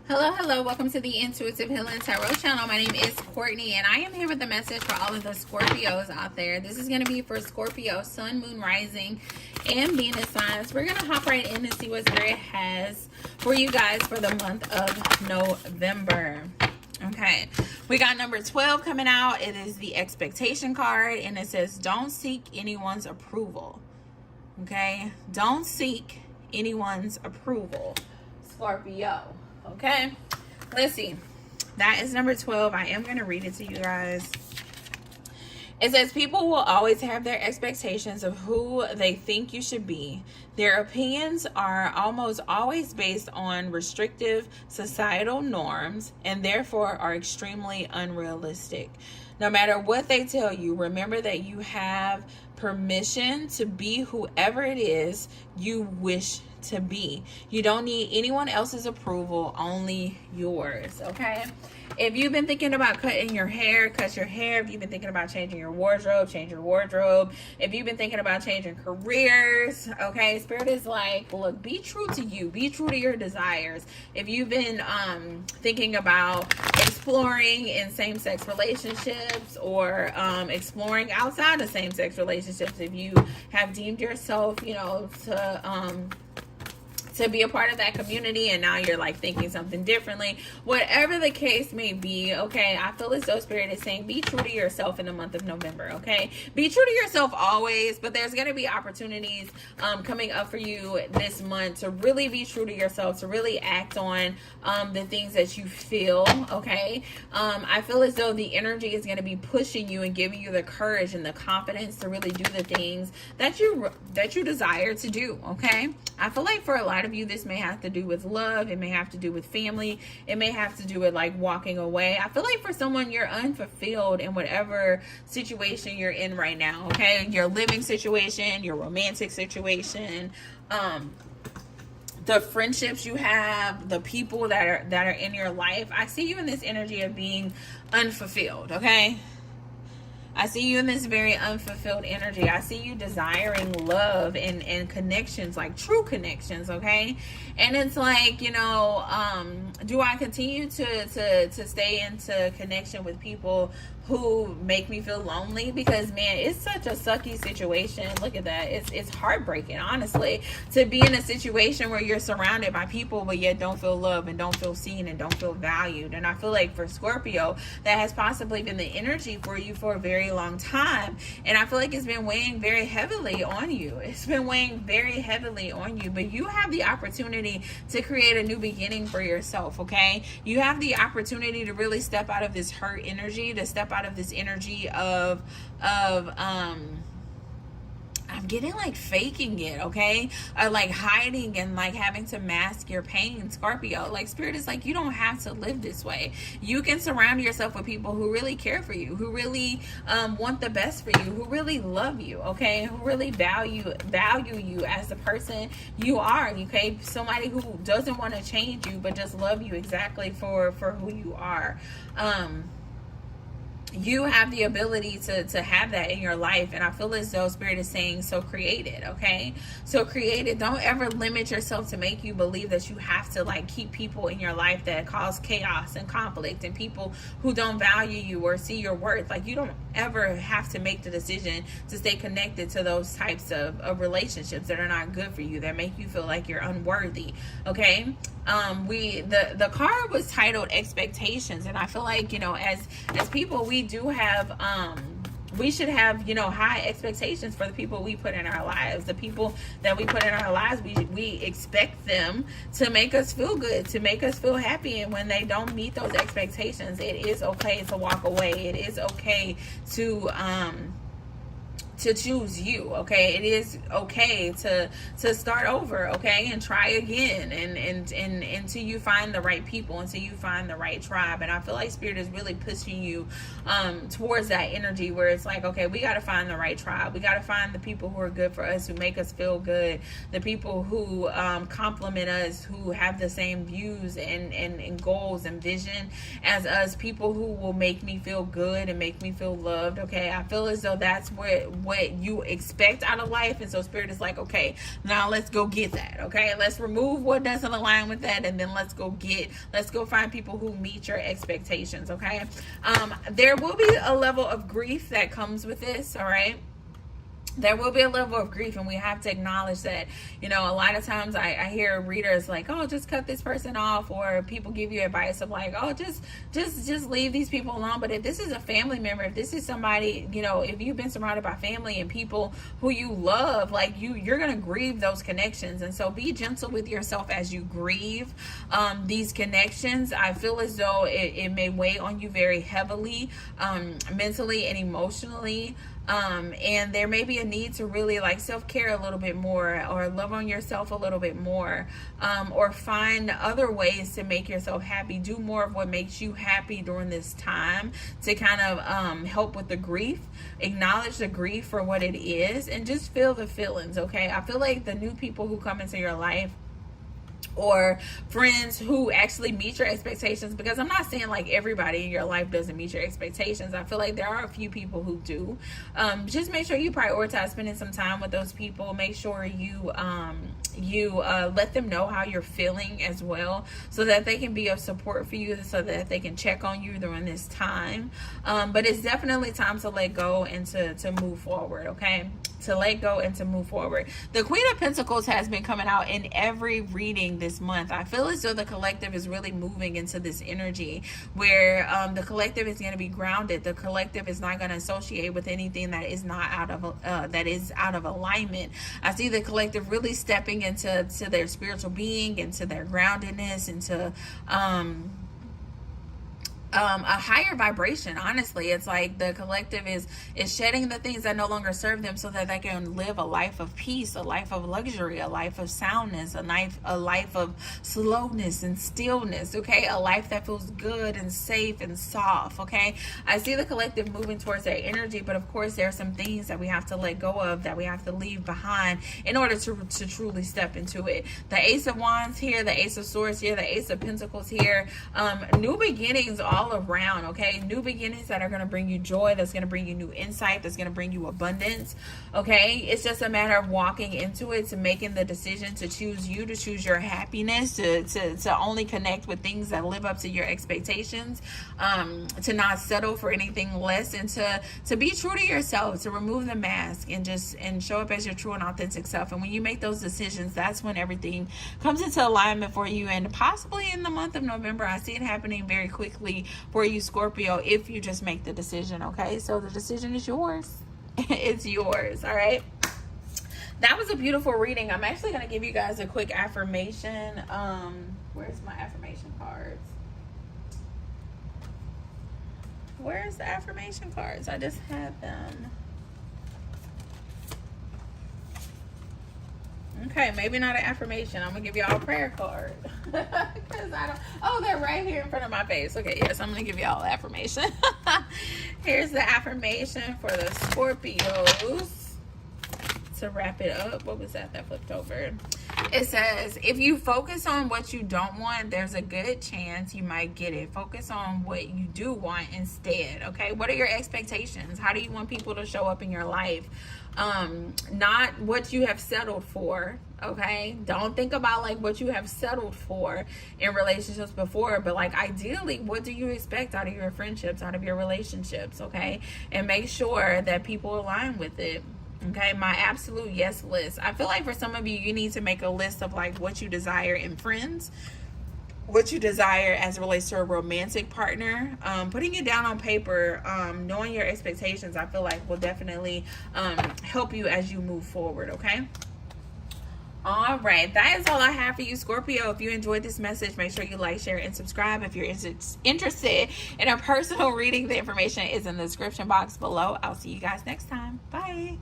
Hello, welcome to the Intuitive Healing Tarot channel. My name is Courtney, and I am here with a message for all of the Scorpios out there. This is going to be for Scorpio, Sun, Moon, Rising, and Venus signs. We're going to hop right in and see what Spirit has for you guys for the month of November. Okay, we got number 12 coming out. It is the expectation card, and it says, don't seek anyone's approval. Okay, don't seek anyone's approval, Scorpio. Okay, let's see. That is number 12. I am going to read it to you guys. It says, people will always have their expectations of who they think you should be. Their opinions are almost always based on restrictive societal norms and therefore are extremely unrealistic. No matter what they tell you, remember that you have permission to be whoever it is you wish to be. You don't need anyone else's approval, only yours. Okay, if you've been thinking about cutting your hair, cut your hair. If you've been thinking about changing your wardrobe, change your wardrobe. If you've been thinking about changing careers, okay, Spirit is like, look, be true to you, be true to your desires. If you've been thinking about exploring in same-sex relationships or exploring outside of same-sex relationships, if you have deemed yourself, you know, to be a part of that community and now you're like thinking something differently, whatever the case may be, okay, I feel as though Spirit is saying be true to yourself in the month of November. Okay, be true to yourself always, but there's going to be opportunities coming up for you this month to really be true to yourself, to really act on the things that you feel. Okay, I feel as though the energy is going to be pushing you and giving you the courage and the confidence to really do the things that you desire to do. Okay, I feel like for a lot of you, this may have to do with love. It may have to do with family. It may have to do with like walking away. I feel like for someone, you're unfulfilled in whatever situation you're in right now. Okay, your living situation, your romantic situation, the friendships you have, the people that are in your life. I see you in this energy of being unfulfilled. Okay, I see you in this very unfulfilled energy. I see you desiring love and connections, like true connections, okay? And it's like, you know, do I continue to stay into connection with people who make me feel lonely? Because, man, it's such a sucky situation. Look at that. It's heartbreaking, honestly, to be in a situation where you're surrounded by people but yet don't feel loved and don't feel seen and don't feel valued. And I feel like for Scorpio, that has possibly been the energy for you for a very long time, and I feel like it's been weighing very heavily on you. It's been weighing very heavily on you, but you have the opportunity to create a new beginning for yourself. Okay, you have the opportunity to really step out of this hurt energy, to step out of this energy of I'm getting like faking it, okay? Or like hiding and like having to mask your pain, Scorpio. Like Spirit is like, you don't have to live this way. You can surround yourself with people who really care for you, who really want the best for you, who really love you, okay? Who really value you as the person you are, okay? Somebody who doesn't want to change you, but just love you exactly for who you are. You have the ability to have that in your life, and I feel as though Spirit is saying, so create it. Okay, so create it. Don't ever limit yourself to make you believe that you have to like keep people in your life that cause chaos and conflict and people who don't value you or see your worth. Like, you don't ever have to make the decision to stay connected to those types of relationships that are not good for you, that make you feel like you're unworthy. Okay, the card was titled expectations, and I feel like, you know, as people, we do have we should have, you know, high expectations for the people we put in our lives. The people that we put in our lives, we expect them to make us feel good, to make us feel happy. And when they don't meet those expectations, it is okay to walk away. It is okay to choose you. Okay, it is okay to start over, okay, and try again, and until you find the right people, until you find the right tribe. And I feel like Spirit is really pushing you towards that energy where it's like, okay, we got to find the right tribe. We got to find the people who are good for us, who make us feel good, the people who compliment us, who have the same views and goals and vision as us, people who will make me feel good and make me feel loved. Okay, I feel as though that's what you expect out of life. And so Spirit is like, okay, now let's go get that. Okay, let's remove what doesn't align with that, and then let's go find people who meet your expectations. Okay, there will be a level of grief that comes with this. All right, there will be a level of grief, and we have to acknowledge that. You know, a lot of times I hear readers like, oh, just cut this person off, or people give you advice of like, oh, just leave these people alone. But if this is a family member, if this is somebody, you know, if you've been surrounded by family and people who you love, like you're gonna grieve those connections. And so be gentle with yourself as you grieve these connections. I feel as though it may weigh on you very heavily, mentally and emotionally. And there may be a need to really like self-care a little bit more, or love on yourself a little bit more, or find other ways to make yourself happy. Do more of what makes you happy during this time to kind of help with the grief. Acknowledge the grief for what it is, and just feel the feelings. Okay, I feel like the new people who come into your life, or friends who actually meet your expectations, because I'm not saying like everybody in your life doesn't meet your expectations. I feel like there are a few people who do. Just make sure you prioritize spending some time with those people. Make sure you let them know how you're feeling as well, so that they can be of support for you, so that they can check on you during this time. But it's definitely time to let go and to move forward. Okay, to let go and to move forward. The Queen of Pentacles has been coming out in every reading this month. I feel as though the collective is really moving into this energy where the collective is going to be grounded. The collective is not going to associate with anything that is not out of alignment. I see the collective really stepping into their spiritual being, into their groundedness, into a higher vibration. Honestly, it's like the collective is shedding the things that no longer serve them, so that they can live a life of peace, a life of luxury, a life of soundness, a life of slowness and stillness. Okay, a life that feels good and safe and soft. Okay, I see the collective moving towards their energy, but of course there are some things that we have to let go of, that we have to leave behind in order to truly step into it. The Ace of Wands here, the Ace of Swords here, the Ace of Pentacles here. New beginnings all around. Okay, new beginnings that are going to bring you joy, that's going to bring you new insight, that's going to bring you abundance. Okay, it's just a matter of walking into it, to making the decision to choose you, to choose your happiness, to only connect with things that live up to your expectations, to not settle for anything less, and to be true to yourself, to remove the mask and show up as your true and authentic self. And when you make those decisions, that's when everything comes into alignment for you. And possibly in the month of November, I see it happening very quickly for you, Scorpio, if you just make the decision. Okay, so the decision is yours. It's yours. All right, that was a beautiful reading. I'm actually going to give you guys a quick affirmation. Where's my affirmation cards? Where's the affirmation cards? I just had them. Okay, maybe not an affirmation. I'm gonna give y'all a prayer card. Because they're right here in front of my face. Okay, yes, I'm gonna give y'all an affirmation. Here's the affirmation for the Scorpios. To wrap it up, what was that flipped over? It says, if you focus on what you don't want, there's a good chance you might get it. Focus on what you do want instead. Okay, what are your expectations? How do you want people to show up in your life? Not what you have settled for. Okay, don't think about like what you have settled for in relationships before, but like ideally, what do you expect out of your friendships, out of your relationships? Okay, and make sure that people align with it. Okay, my absolute yes list. I feel like for some of you, you need to make a list of like what you desire in friends, what you desire as it relates to a romantic partner. Putting it down on paper, knowing your expectations, I feel like will definitely help you as you move forward. Okay. All right, that is all I have for you, Scorpio. If you enjoyed this message, make sure you like, share, and subscribe. If you're interested in a personal reading, the information is in the description box below. I'll see you guys next time. Bye.